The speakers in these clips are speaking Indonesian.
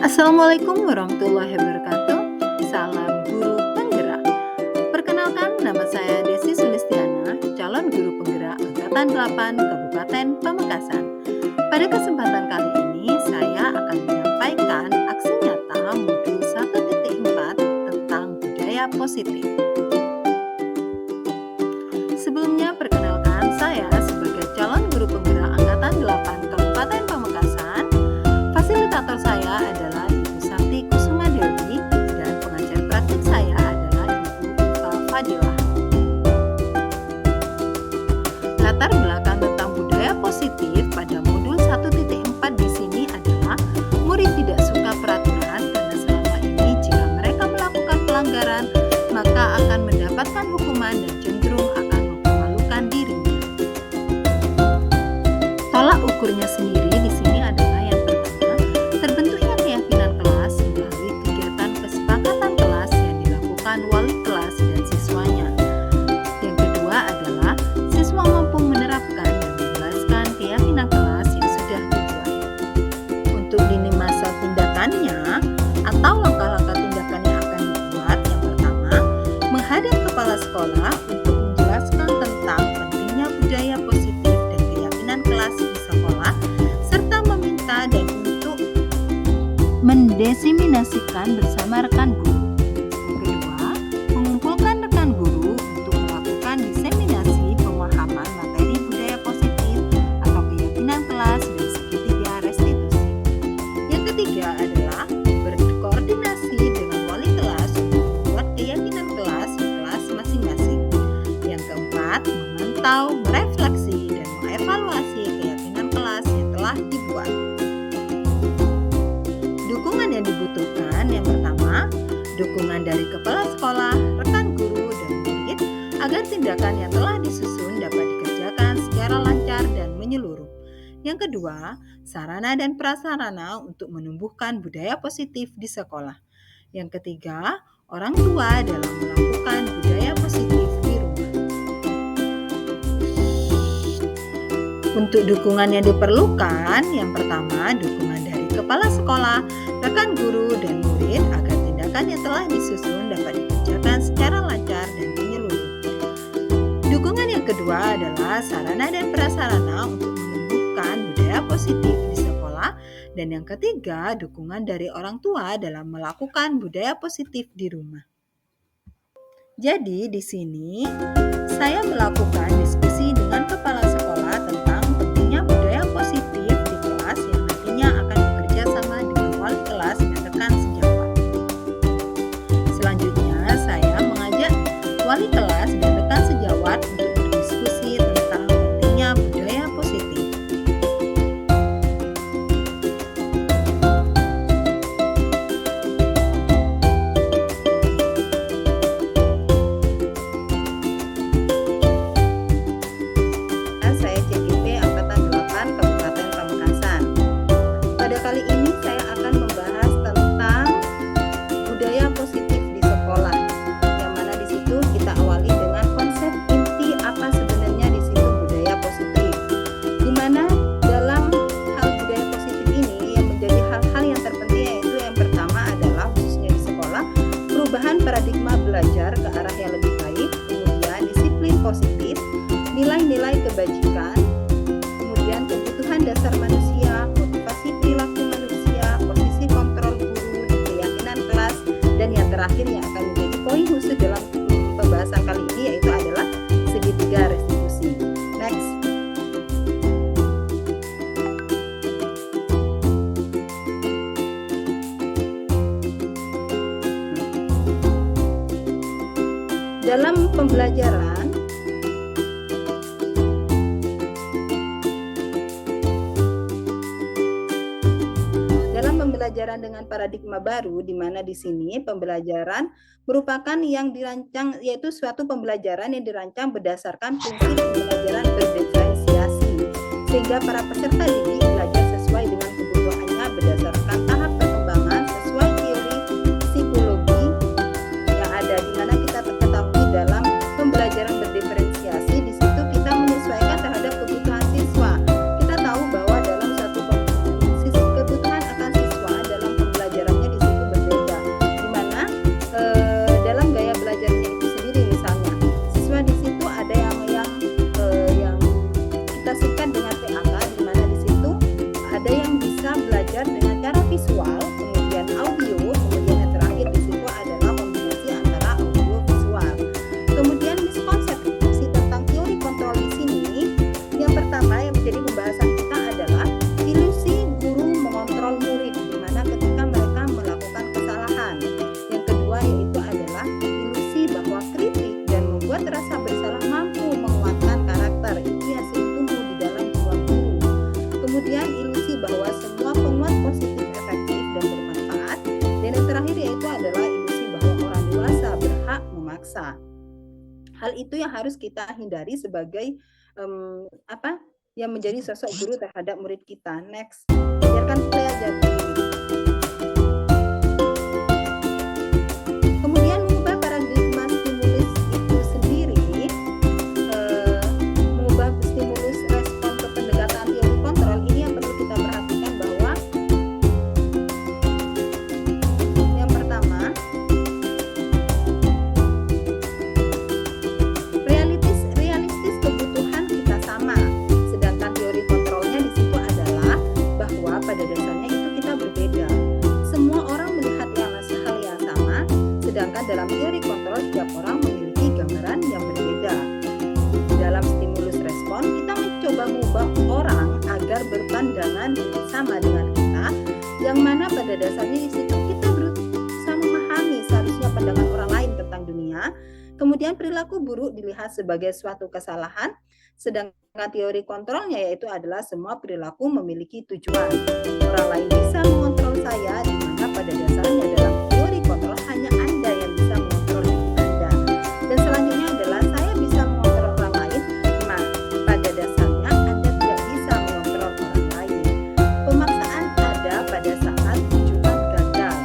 Assalamualaikum warahmatullahi wabarakatuh. Salam guru penggerak. Perkenalkan, nama saya Desi Sulistiana, calon guru penggerak Angkatan 8 Kabupaten Pamekasan. Pada kesempatan kali ini, saya akan menyampaikan aksi nyata modul 1.4 tentang budaya positif. Sebelumnya, perkenalkan saya sebagai calon guru penggerak Angkatan 8 Kabupaten Pamekasan. Fasilitator saya adalah Ibu Santi Kusuma Dewi dan pengajar praktik saya adalah Ibu Iva Fadilah. Latar belakang tentang budaya positif pada modul 1.4 di sini adalah murid tidak suka peraturan karena selama ini jika mereka melakukan pelanggaran maka akan mendapatkan hukuman dan cenderung akan mempermalukan dirinya. Tolak ukurnya sendiri di sini adalah yang pertama, terbentuknya keyakinan kelas melalui kegiatan kesepakatan kelas yang dilakukan wali kelas dan siswanya. Yang kedua adalah siswa mampu menerapkan dan menjelaskan keyakinan kelas yang sudah dibuat. Untuk lini masa tindakannya atau langkah-langkah tindakan yang akan dibuat, yang pertama, menghadap kepala sekolah untuk menjelaskan tentang pentingnya budaya positif dan keyakinan kelas di sekolah, serta meminta dan untuk mendesiminasikan bersama rekan guru. Yang kedua, mengumpulkan rekan guru untuk melakukan diseminasi pemahaman materi budaya positif atau keyakinan kelas dan segitiga restitusi. Yang ketiga adalah berkoordinasi dengan wali kelas untuk membuat keyakinan kelas di kelas masing-masing. Yang keempat, memantau, merefleksi, dan mengevaluasi keyakinan kelas yang telah dibuat. Dukungan yang dibutuhkan, yang pertama, dukungan dari kepala sekolah, rekan guru, dan murid agar tindakan yang telah disusun dapat dikerjakan secara lancar dan menyeluruh. Yang kedua, sarana dan prasarana untuk menumbuhkan budaya positif di sekolah. Yang ketiga, orang tua dalam melakukan budaya positif di rumah. Untuk dukungan yang diperlukan, yang pertama, dukungan dari kepala sekolah, rekan guru, dan murid agar tindakan yang telah disusun dapat dikerjakan secara lancar dan menyeluruh. Dukungan yang kedua adalah sarana dan prasarana untuk menumbuhkan budaya positif di sekolah, dan yang ketiga, dukungan dari orang tua dalam melakukan budaya positif di rumah. Jadi di sini saya melakukan diskusi dengan kepala sekolah tentang pentingnya budaya positif di kelas yang nantinya akan bekerja sama dengan wali kelas dan rekan sejawat. Selanjutnya saya mengajak wali kelas dan rekan sejawat untuk berdiskusi tentang pentingnya budaya positif. Saya CGP Angkatan 8 Kabupaten Pamekasan. Pada kali ini saya akan membahas tentang budaya positif di sekolah. Yang mana di situ kita awali dengan konsep inti apa sebenarnya di situ budaya positif. Di mana dalam hal budaya positif ini yang menjadi hal-hal yang terpenting yaitu yang pertama adalah khususnya di sekolah perubahan paradigma belajar ke arah yang lebih baik, kemudian disiplin positif, nilai-nilai kebajikan, kemudian kebutuhan dasar manusia, motivasi perilaku manusia, posisi kontrol guru, keyakinan kelas, dan yang terakhir yang akan menjadi poin khusus dalam pembahasan kali ini yaitu adalah segitiga restitusi. Next. Dalam pembelajaran dengan paradigma baru, di mana di sini pembelajaran merupakan yang dirancang, yaitu suatu pembelajaran yang dirancang berdasarkan prinsip pembelajaran berdiferensiasi, sehingga para peserta didik belajar sesuai dengan kebutuhannya berdasarkan tahap perkembangan sesuai teori psikologi yang ada, di mana kita ketahui dalam pembelajaran berdiferensiasi di situ kita menyesuaikan terhadap kebutuhan siswa. Kita tahu bahwa dalam satu kebutuhan akan siswa dalam pembelajaran memaksa. Hal itu yang harus kita hindari sebagai yang menjadi sosok guru terhadap murid kita. Next, biarkan play aja Bu. Kemudian mengubah paradigma stimulus itu sendiri, mengubah stimulus respon ke pendekatan teori kontrol ini yang perlu kita perhatikan bahwa yang pertama, realistis kebutuhan kita sama, sedangkan teori kontrolnya di situ adalah bahwa pada dasarnya itu kita berbeda. Semua orang melihat hal yang sama, sedangkan dalam teori kontrol setiap orang memiliki gambaran yang berbeda. Dalam stimulus respon, kita mencoba mengubah orang agar berpandangan sama dengan kita, yang mana pada dasarnya di situ kita berusaha memahami seharusnya pandangan orang lain tentang dunia. Kemudian perilaku buruk dilihat sebagai suatu kesalahan, sedangkan teori kontrolnya yaitu adalah semua perilaku memiliki tujuan. Orang lain bisa mengontrol saya, di mana pada dasarnya dalam teori kontrol hanya Anda yang bisa mengontrol diri Anda. Dan selanjutnya adalah saya bisa mengontrol orang lain, nah pada dasarnya Anda tidak bisa mengontrol orang lain. Pemaksaan ada pada saat tujuan gagal.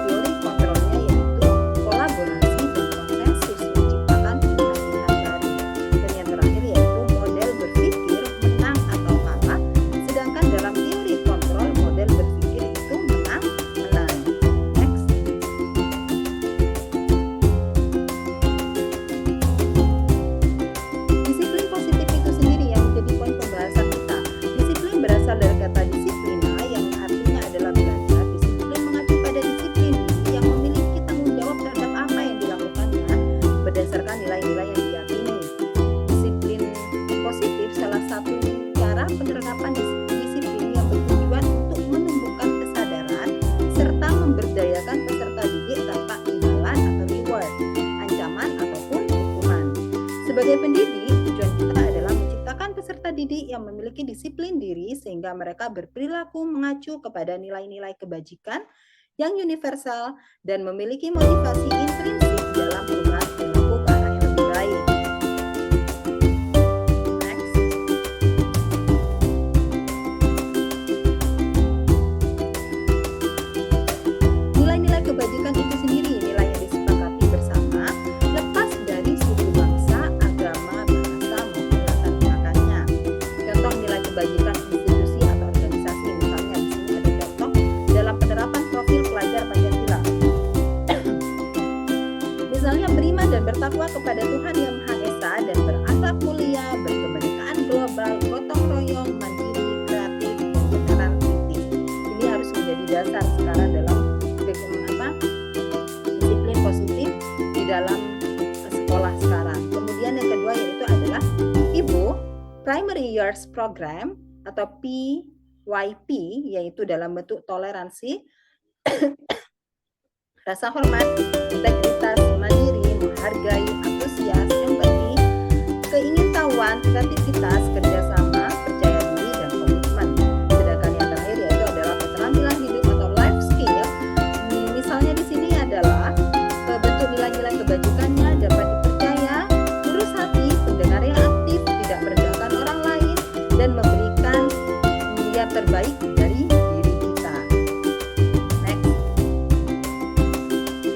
Teori kontrolnya yaitu kolaborasi dan konsensus menciptakan pilihan-pilihan baru. Dan yang terakhir yaitu model berpikir menang atau kalah, sedangkan dalam teori kontrol model berpikir itu menang. Next. Disiplin positif itu sendiri yang menjadi poin pembahasan kita. Disiplin berasal dari kata disiplina yang artinya adalah belajar. Disiplin mengacu pada disiplin yang memiliki tanggung jawab terhadap apa yang dilakukannya berdasarkan nilai-nilai yang diyakini. Disiplin positif salah satu cara penerapan disiplin yang bertujuan untuk menumbuhkan kesadaran serta memberdayakan peserta didik tanpa imbalan atau reward, ancaman ataupun hukuman. Sebagai pendidik, tujuan kita adalah menciptakan peserta didik yang memiliki disiplin diri sehingga mereka berperilaku mengacu kepada nilai-nilai kebajikan yang universal dan memiliki motivasi intrinsik dalam perubahan perilaku ke arah yang lebih baik. Next. Nilai-nilai kebajikan itu sendiri nilai yang disepakati bersama, lepas dari suku bangsa, agama, bahasa maupun latar belakangnya. Contoh nilai kebajikan institusi atau organisasi, misalnya di sini ada contoh dalam penerapan profil pelajar Pancasila. Misalnya beriman dan bertakwa kepada Tuhan Yang Maha Esa dan berakhlak mulia, berkebinekaan global, gotong royong, mandiri, kreatif, dan beneran kritis. Ini harus menjadi dasar sekarang dalam disiplin positif di dalam sekolah sekarang. Kemudian yang kedua yaitu adalah IBU, Primary Years Program atau PYP, yaitu dalam bentuk toleransi, rasa hormat, integritas, mandiri, menghargai, antusias, empati, keingintahuan, kreativitas, kerjasama, percaya diri, dan komitmen. Sedangkan yang terakhir yaitu adalah keterampilan hidup atau life skill. Misalnya di sini adalah bentuk nilai-nilai kebajikannya dapat dipercaya, lurus hati, pendengar yang aktif, tidak merendahkan orang lain, dan memberikan yang terbaik dari diri kita. Next.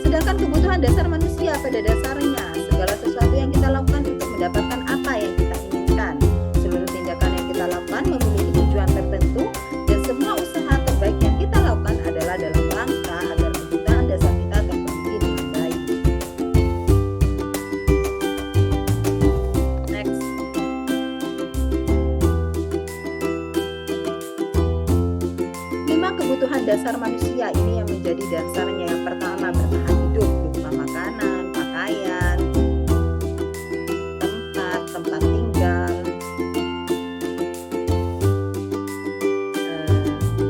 Sedangkan kebutuhan dasar manusia pada dasarnya segala sesuatu yang kita lakukan untuk mendapatkan apa yang kita inginkan. Seluruh tindakan yang kita lakukan memiliki tujuan tertentu dan semua usaha terbaik yang kita lakukan adalah dalam rangka agar kebutuhan dasar kita terpenuhi dengan baik. Next. Lima kebutuhan dasar manusia ini yang menjadi dasarnya. Yang pertama, bertahan hidup berupa makanan, pakaian, tempat tinggal,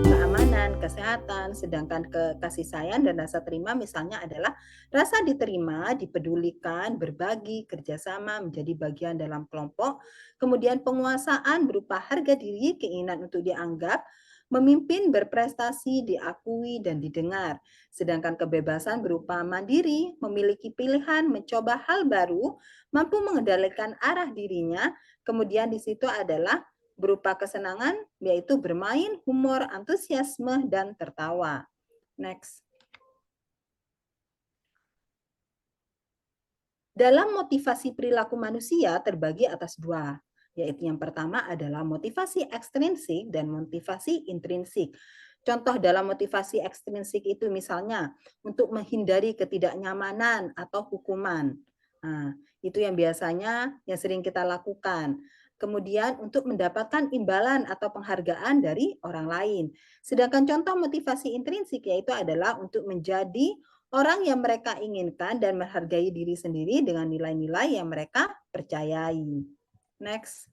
keamanan, kesehatan. Sedangkan kasih sayang dan rasa terima misalnya adalah rasa diterima, dipedulikan, berbagi, kerjasama, menjadi bagian dalam kelompok. Kemudian penguasaan berupa harga diri, keinginan untuk dianggap, Memimpin, berprestasi, diakui, dan didengar. Sedangkan kebebasan berupa mandiri, memiliki pilihan, mencoba hal baru, mampu mengendalikan arah dirinya. Kemudian di situ adalah berupa kesenangan, yaitu bermain, humor, antusiasme, dan tertawa. Next. Dalam motivasi perilaku manusia terbagi atas dua, yaitu yang pertama adalah motivasi ekstrinsik dan motivasi intrinsik. Contoh dalam motivasi ekstrinsik itu misalnya untuk menghindari ketidaknyamanan atau hukuman. Nah, itu yang biasanya yang sering kita lakukan. Kemudian untuk mendapatkan imbalan atau penghargaan dari orang lain. Sedangkan contoh motivasi intrinsik yaitu adalah untuk menjadi orang yang mereka inginkan dan menghargai diri sendiri dengan nilai-nilai yang mereka percayai. Next.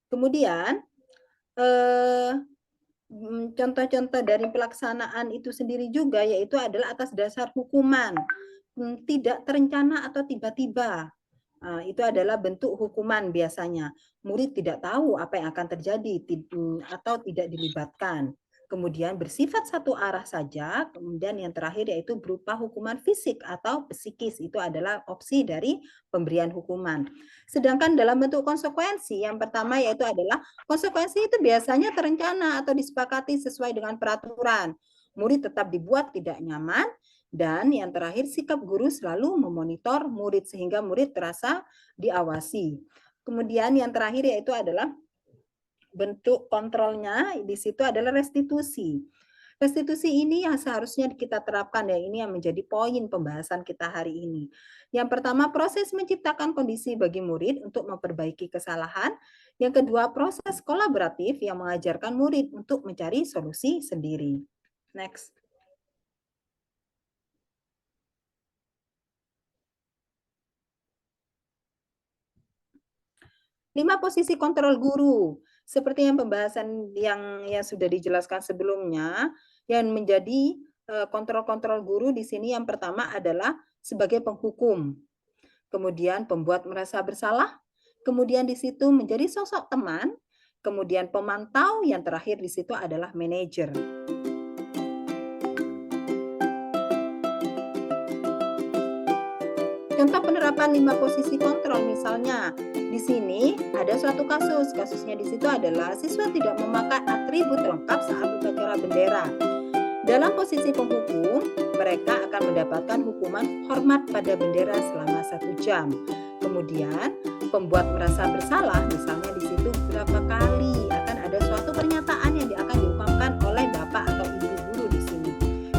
Kemudian, contoh-contoh dari pelaksanaan itu sendiri juga yaitu adalah atas dasar hukuman, tidak terencana atau tiba-tiba. Itu adalah bentuk hukuman biasanya. Murid tidak tahu apa yang akan terjadi atau tidak dilibatkan. Kemudian bersifat satu arah saja. Kemudian yang terakhir yaitu berupa hukuman fisik atau psikis. Itu adalah opsi dari pemberian hukuman. Sedangkan dalam bentuk konsekuensi, yang pertama yaitu adalah konsekuensi itu biasanya terencana atau disepakati sesuai dengan peraturan. Murid tetap dibuat tidak nyaman. Dan yang terakhir, sikap guru selalu memonitor murid sehingga murid terasa diawasi. Kemudian yang terakhir yaitu adalah bentuk kontrolnya, di situ adalah restitusi. Restitusi ini yang seharusnya kita terapkan ya, ini yang menjadi poin pembahasan kita hari ini. Yang pertama, proses menciptakan kondisi bagi murid untuk memperbaiki kesalahan. Yang kedua, proses kolaboratif yang mengajarkan murid untuk mencari solusi sendiri. Next. 5 posisi kontrol guru. Seperti yang pembahasan yang sudah dijelaskan sebelumnya, yang menjadi kontrol-kontrol guru di sini yang pertama adalah sebagai penghukum. Kemudian pembuat merasa bersalah, kemudian di situ menjadi sosok teman, kemudian pemantau, yang terakhir di situ adalah manajer. Contoh penerapan 5 posisi kontrol misalnya di sini ada suatu kasus. Kasusnya di situ adalah siswa tidak memakai atribut lengkap saat upacara bendera. Dalam posisi penghukum, mereka akan mendapatkan hukuman hormat pada bendera selama 1 jam. Kemudian, pembuat merasa bersalah, misalnya di situ berapa kali akan ada suatu pernyataan yang akan diungkapkan oleh bapak atau ibu guru di sini.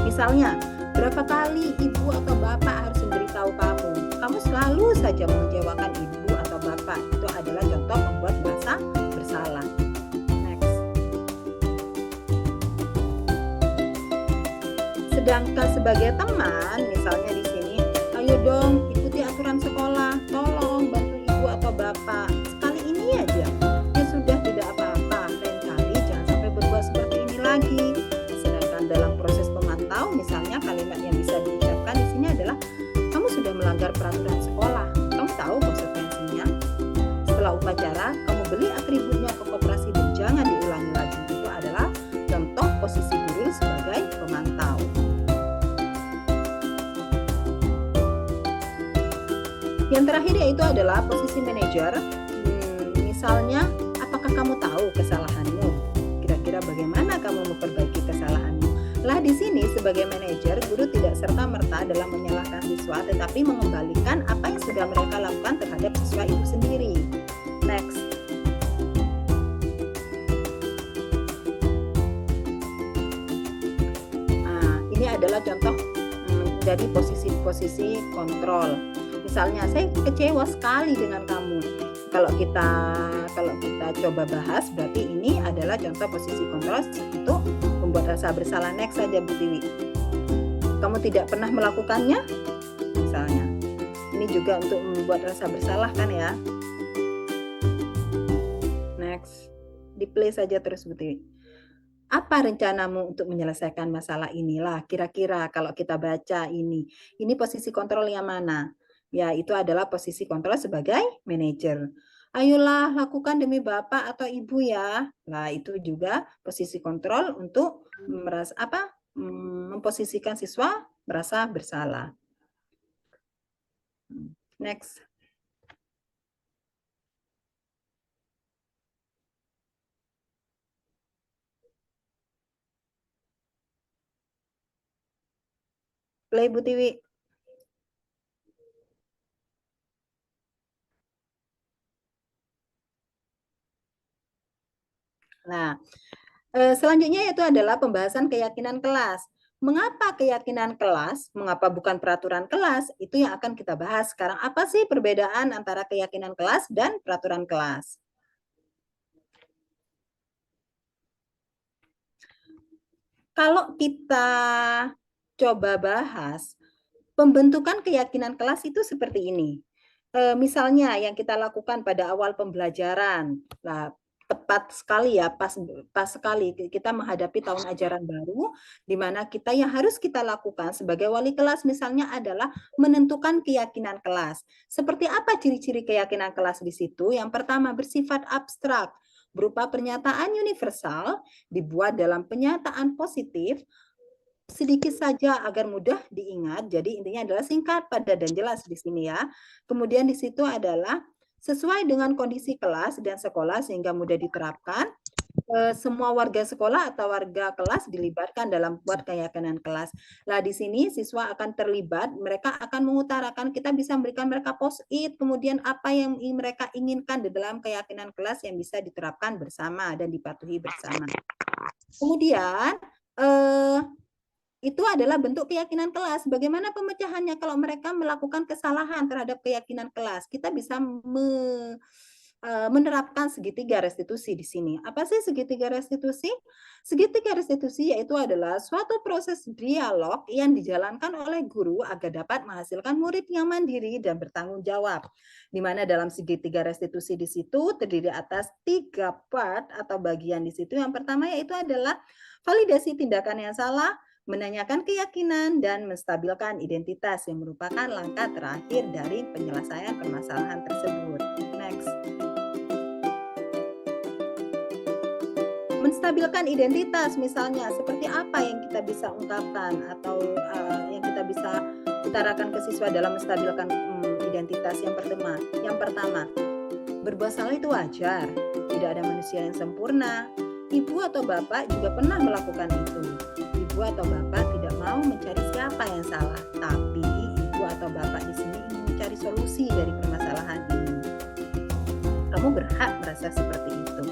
Misalnya, berapa kali ibu atau bapak harus memberitahu kamu selalu saja mengecewakan ibu atau bapak. Itu adalah contoh membuat merasa bersalah. Next. Sedangkan sebagai teman, misalnya di sini, ayo dong ikuti aturan sekolah, tolong bantu ibu atau bapak. Sekali ini aja, ya sudah tidak apa-apa. Lain kali jangan sampai berbuat seperti ini lagi. Sedangkan dalam proses pemantau, misalnya kalimat yang bisa diucapkan di sini adalah kamu sudah melanggar peraturan sekolah. Kamu tahu konsekuensinya. Setelah upacara, kamu beli atributnya ke koperasi dan jangan diulangi lagi. Itu adalah contoh posisi guru sebagai pemantau. Yang terakhir yaitu adalah posisi manajer. Misalnya, apakah kamu tahu kesalahanmu? Kira-kira bagaimana kamu memperbaiki kesalahanmu? Lah di sini sebagai manajer, guru tidak serta-merta dalam menyalahkan siswa, tetapi mengembalikan apa yang sudah mereka lakukan terhadap siswa itu sendiri. Next. Ini adalah contoh dari posisi-posisi kontrol. Misalnya, saya kecewa sekali dengan kamu. Kalau kita coba bahas, berarti ini adalah contoh posisi kontrol untuk membuat rasa bersalah. Next saja Bu Tiwi. Kamu tidak pernah melakukannya? Misalnya. Ini juga untuk membuat rasa bersalah kan ya? Next. Di play saja terus Bu Tiwi. Apa rencanamu untuk menyelesaikan masalah inilah? Kira-kira kalau kita baca ini posisi kontrol yang mana? Ya, itu adalah posisi kontrol sebagai manajer. Ayolah lakukan demi Bapak atau Ibu ya. Nah, itu juga posisi kontrol untuk merasa apa? Memposisikan siswa merasa bersalah. Next. Play Bu Tiwi. Nah, selanjutnya itu adalah pembahasan keyakinan kelas. Mengapa keyakinan kelas? Mengapa bukan peraturan kelas? Itu yang akan kita bahas sekarang. Apa sih perbedaan antara keyakinan kelas dan peraturan kelas? Kalau kita coba bahas, pembentukan keyakinan kelas itu seperti ini. Misalnya yang kita lakukan pada awal pembelajaran. Nah, tepat sekali ya, pas sekali kita menghadapi tahun ajaran baru, di mana kita yang harus kita lakukan sebagai wali kelas misalnya adalah menentukan keyakinan kelas. Seperti apa ciri-ciri keyakinan kelas di situ? Yang pertama bersifat abstrak, berupa pernyataan universal, dibuat dalam penyataan positif, sedikit saja agar mudah diingat. Jadi intinya adalah singkat, padat, dan jelas di sini ya. Kemudian di situ adalah sesuai dengan kondisi kelas dan sekolah sehingga mudah diterapkan. Semua warga sekolah atau warga kelas dilibatkan dalam buat keyakinan kelas. Nah, di sini siswa akan terlibat, mereka akan mengutarakan, kita bisa memberikan mereka post-it, kemudian apa yang mereka inginkan di dalam keyakinan kelas yang bisa diterapkan bersama dan dipatuhi bersama. Kemudian, itu adalah bentuk keyakinan kelas. Bagaimana pemecahannya kalau mereka melakukan kesalahan terhadap keyakinan kelas? Kita bisa menerapkan segitiga restitusi di sini. Apa sih segitiga restitusi? Segitiga restitusi yaitu adalah suatu proses dialog yang dijalankan oleh guru agar dapat menghasilkan murid yang mandiri dan bertanggung jawab. Di mana dalam segitiga restitusi di situ terdiri atas 3 part atau bagian di situ. Yang pertama yaitu adalah validasi tindakan yang salah, menanyakan keyakinan, dan menstabilkan identitas yang merupakan langkah terakhir dari penyelesaian permasalahan tersebut. Next. Menstabilkan identitas misalnya seperti apa yang kita bisa ungkapkan atau yang kita bisa utarakan ke siswa dalam menstabilkan identitas. Yang pertama, berbuat salah itu wajar, tidak ada manusia yang sempurna. Ibu atau bapak juga pernah melakukan itu. Ibu atau bapak tidak mau mencari siapa yang salah, tapi ibu atau bapak di sini ingin mencari solusi dari permasalahan ini. Kamu berhak merasa seperti itu.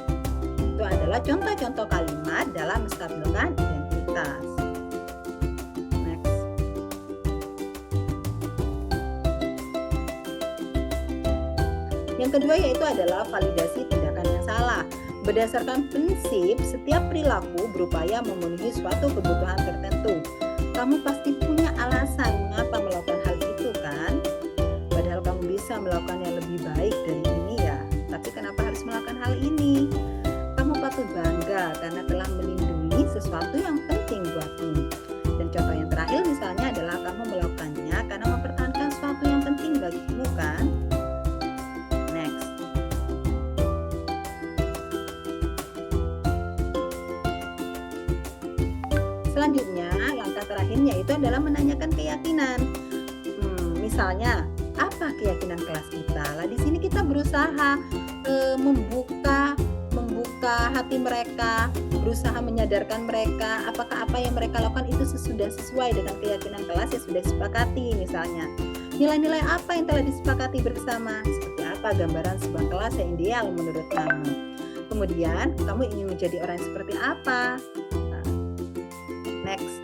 Itu adalah contoh-contoh kalimat dalam menstabilkan identitas. Next. Yang kedua yaitu adalah validasi tindakan yang salah. Berdasarkan prinsip, setiap perilaku berupaya memenuhi suatu kebutuhan tertentu. Kamu pasti punya alasan mengapa melakukan hal itu kan? Padahal kamu bisa melakukan yang lebih baik dari ini ya. Tapi kenapa harus melakukan hal ini? Kamu patut bangga karena telah melindungi sesuatu yang penting buatmu. Dan contoh yang terakhir misalnya adalah kamu melakukannya karena mempertahankan sesuatu yang penting bagimu kan? Selanjutnya, langkah terakhirnya itu adalah menanyakan keyakinan. Misalnya, apa keyakinan kelas kita? Lah di sini kita berusaha membuka hati mereka, berusaha menyadarkan mereka apakah apa yang mereka lakukan itu sudah sesuai dengan keyakinan kelas yang sudah disepakati. Misalnya, nilai-nilai apa yang telah disepakati bersama? Seperti apa gambaran sebuah kelas yang ideal menurut kamu? Kemudian, kamu ingin menjadi orang yang seperti apa? Next.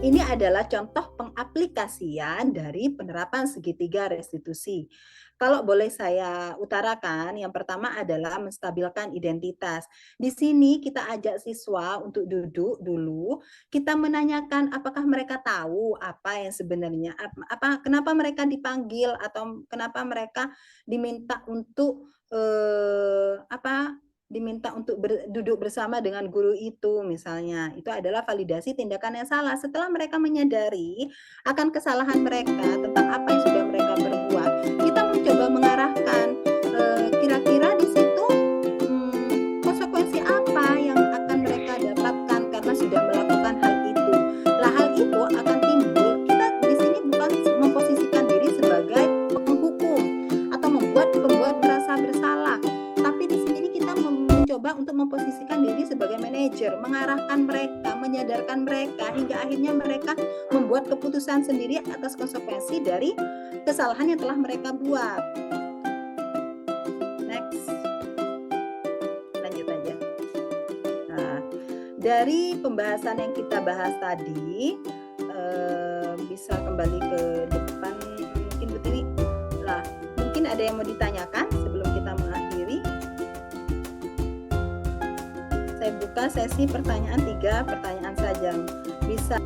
Ini adalah contoh pengaplikasian dari penerapan segitiga restitusi. Kalau boleh saya utarakan, yang pertama adalah menstabilkan identitas. Di sini kita ajak siswa untuk duduk dulu, kita menanyakan apakah mereka tahu apa yang sebenarnya, kenapa mereka dipanggil atau kenapa mereka diminta untuk duduk bersama dengan guru itu misalnya. Itu adalah validasi tindakan yang salah. Setelah mereka menyadari akan kesalahan mereka tentang apa yang sudah mereka perbuat, kita mencoba mengarahkan kira-kira di situ konsekuensi apa yang akan mereka dapatkan karena sudah melakukan hal itu. Lah hal itu akan timbul, kita di sini bukan memposisikan diri sebagai penghukum atau membuat pembuat merasa bersalah, tapi di sini kita mencoba untuk memposisikan diri sebagai manajer, mengarahkan mereka, menyadarkan mereka hingga akhirnya mereka membuat keputusan sendiri atas konsekuensi dari kesalahan yang telah mereka buat. Next, lanjut aja. Nah, dari pembahasan yang kita bahas tadi, bisa kembali ke depan mungkin Bu Tiwi. Nah, mungkin ada yang mau ditanyakan sebelum kita mengakhiri. Saya buka sesi pertanyaan, 3 pertanyaan saja. Bisa.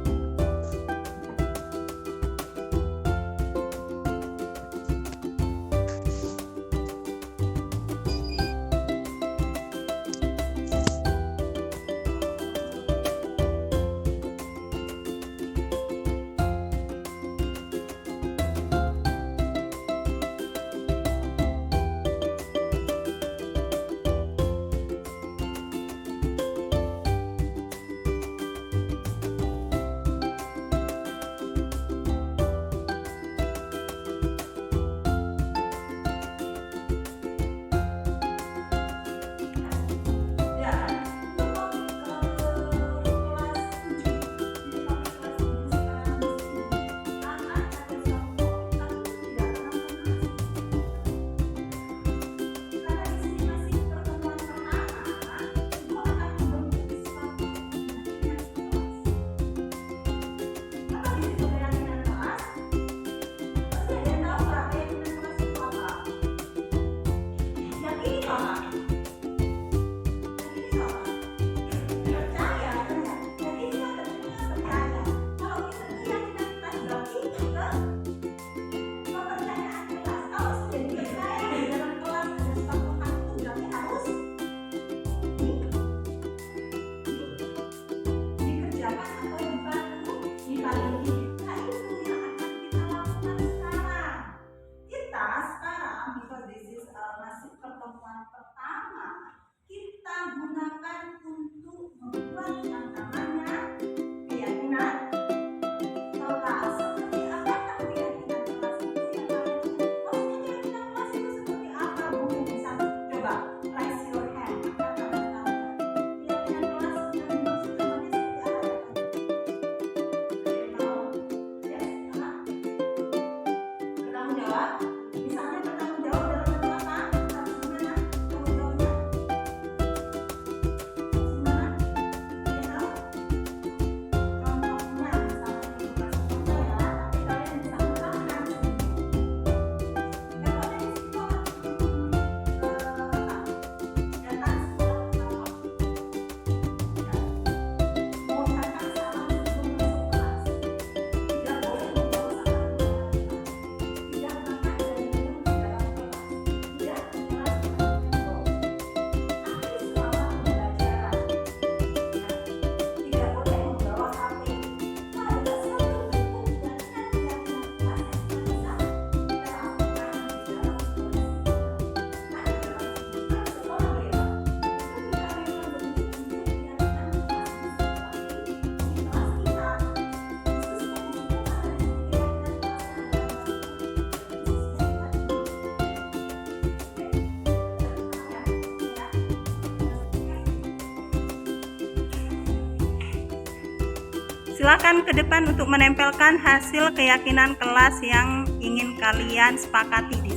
Silakan ke depan untuk menempelkan hasil keyakinan kelas yang ingin kalian sepakati di